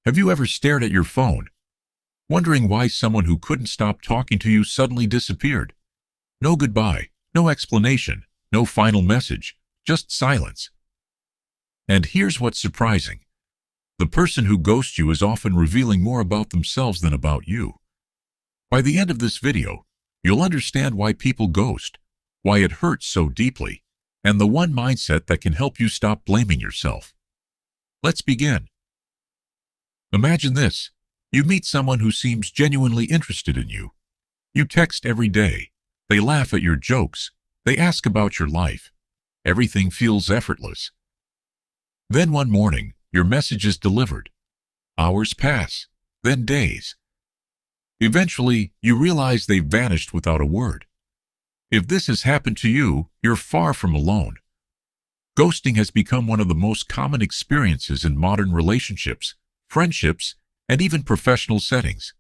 Have you ever stared at your phone, wondering why someone who couldn't stop talking to you suddenly disappeared? No goodbye, no explanation, no final message, just silence. And here's what's surprising. The person who ghosts you is often revealing more about themselves than about you. By the end of this video, you'll understand why people ghost, why it hurts so deeply, and the one mindset that can help you stop blaming yourself. Let's begin. Imagine this. You meet someone who seems genuinely interested in you. You text every day. They laugh at your jokes. They ask about your life. Everything feels effortless. Then one morning, your message is delivered. Hours pass, then days. Eventually, you realize they've vanished without a word. If this has happened to you, you're far from alone. Ghosting has become one of the most common experiences in modern relationships, friendships, and even professional settings.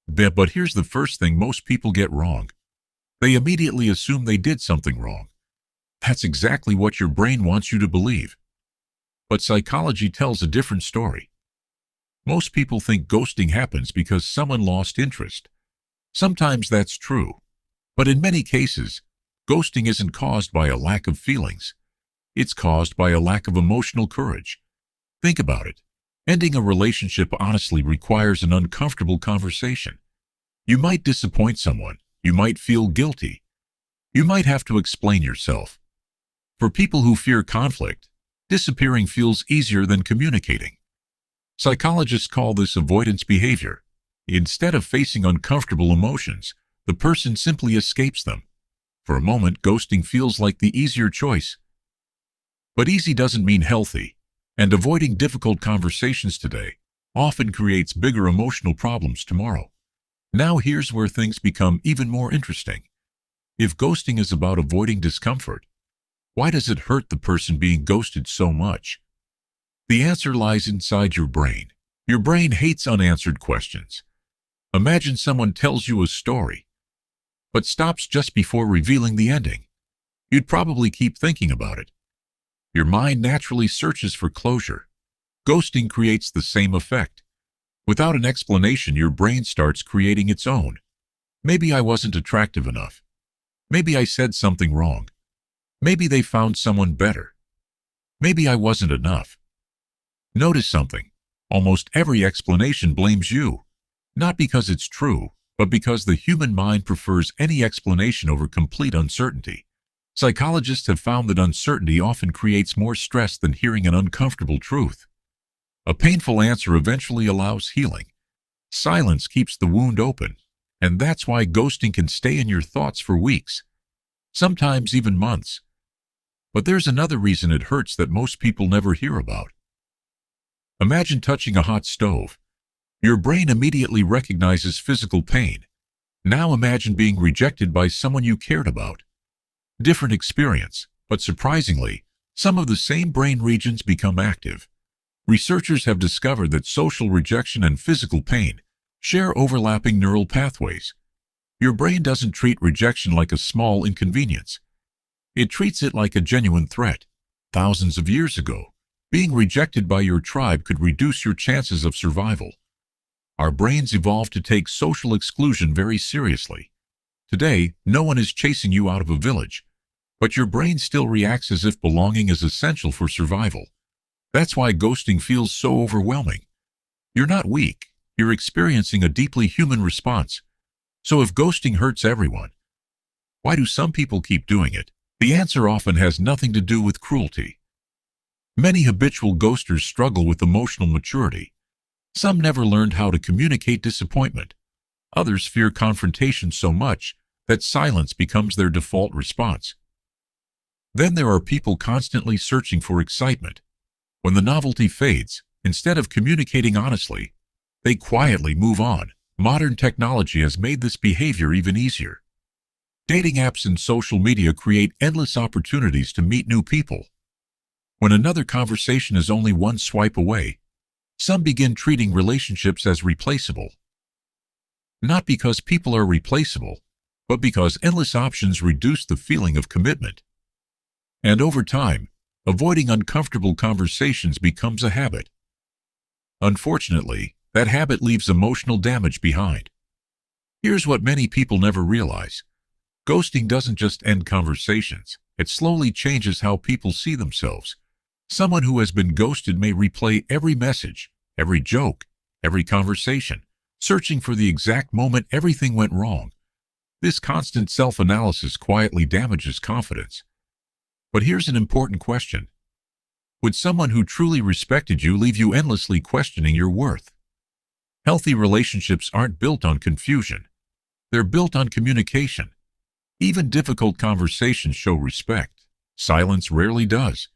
But here's the first thing most people get wrong. They immediately assume they did something wrong. That's exactly what your brain wants you to believe. But psychology tells a different story. Most people think ghosting happens because someone lost interest. Sometimes that's true. But in many cases, ghosting isn't caused by a lack of feelings. It's caused by a lack of emotional courage. Think about it. Ending a relationship honestly requires an uncomfortable conversation. You might disappoint someone. You might feel guilty. You might have to explain yourself. For people who fear conflict, disappearing feels easier than communicating. Psychologists call this avoidance behavior. Instead of facing uncomfortable emotions, the person simply escapes them. For a moment, ghosting feels like the easier choice. But easy doesn't mean healthy, and avoiding difficult conversations today often creates bigger emotional problems tomorrow. Now here's where things become even more interesting. If ghosting is about avoiding discomfort, why does it hurt the person being ghosted so much? The answer lies inside your brain. Your brain hates unanswered questions. Imagine someone tells you a story, but stops just before revealing the ending. You'd probably keep thinking about it. Your mind naturally searches for closure. Ghosting creates the same effect. Without an explanation, your brain starts creating its own. Maybe I wasn't attractive enough. Maybe I said something wrong. Maybe they found someone better. Maybe I wasn't enough. Notice something. Almost every explanation blames you. Not because it's true, but because the human mind prefers any explanation over complete uncertainty. Psychologists have found that uncertainty often creates more stress than hearing an uncomfortable truth. A painful answer eventually allows healing. Silence keeps the wound open, and that's why ghosting can stay in your thoughts for weeks, sometimes even months. But there's another reason it hurts that most people never hear about. Imagine touching a hot stove. Your brain immediately recognizes physical pain. Now imagine being rejected by someone you cared about. Different experience, but surprisingly, some of the same brain regions become active. Researchers have discovered that social rejection and physical pain share overlapping neural pathways. Your brain doesn't treat rejection like a small inconvenience. It treats it like a genuine threat. Thousands of years ago, being rejected by your tribe could reduce your chances of survival. Our brains evolved to take social exclusion very seriously. Today, no one is chasing you out of a village, but your brain still reacts as if belonging is essential for survival. That's why ghosting feels so overwhelming. You're not weak. You're experiencing a deeply human response. So if ghosting hurts everyone, why do some people keep doing it? The answer often has nothing to do with cruelty. Many habitual ghosters struggle with emotional maturity. Some never learned how to communicate disappointment. Others fear confrontation so much that silence becomes their default response. Then there are people constantly searching for excitement. When the novelty fades, instead of communicating honestly, they quietly move on. Modern technology has made this behavior even easier. Dating apps and social media create endless opportunities to meet new people. When another conversation is only one swipe away, some begin treating relationships as replaceable. Not because people are replaceable, but because endless options reduce the feeling of commitment. And over time, avoiding uncomfortable conversations becomes a habit. Unfortunately, that habit leaves emotional damage behind. Here's what many people never realize. Ghosting doesn't just end conversations. It slowly changes how people see themselves. Someone who has been ghosted may replay every message, every joke, every conversation, searching for the exact moment everything went wrong. This constant self-analysis quietly damages confidence. But here's an important question. Would someone who truly respected you leave you endlessly questioning your worth? Healthy relationships aren't built on confusion. They're built on communication. Even difficult conversations show respect. Silence rarely does.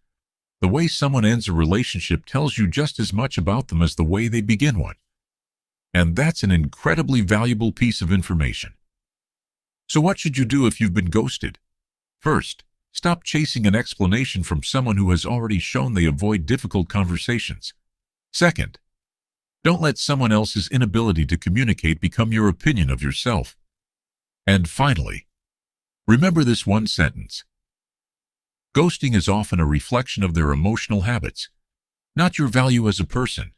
The way someone ends a relationship tells you just as much about them as the way they begin one. And that's an incredibly valuable piece of information. So what should you do if you've been ghosted? First, stop chasing an explanation from someone who has already shown they avoid difficult conversations. Second, don't let someone else's inability to communicate become your opinion of yourself. And finally, remember this one sentence. Ghosting is often a reflection of their emotional habits, not your value as a person.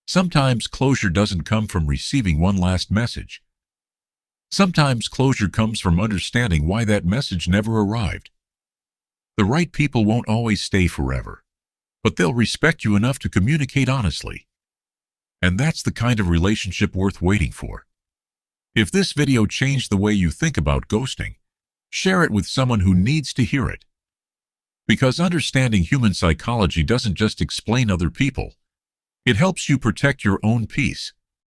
Sometimes closure doesn't come from receiving one last message. Sometimes closure comes from understanding why that message never arrived. The right people won't always stay forever, but they'll respect you enough to communicate honestly. And that's the kind of relationship worth waiting for. If this video changed the way you think about ghosting, share it with someone who needs to hear it. Because understanding human psychology doesn't just explain other people, it helps you protect your own peace.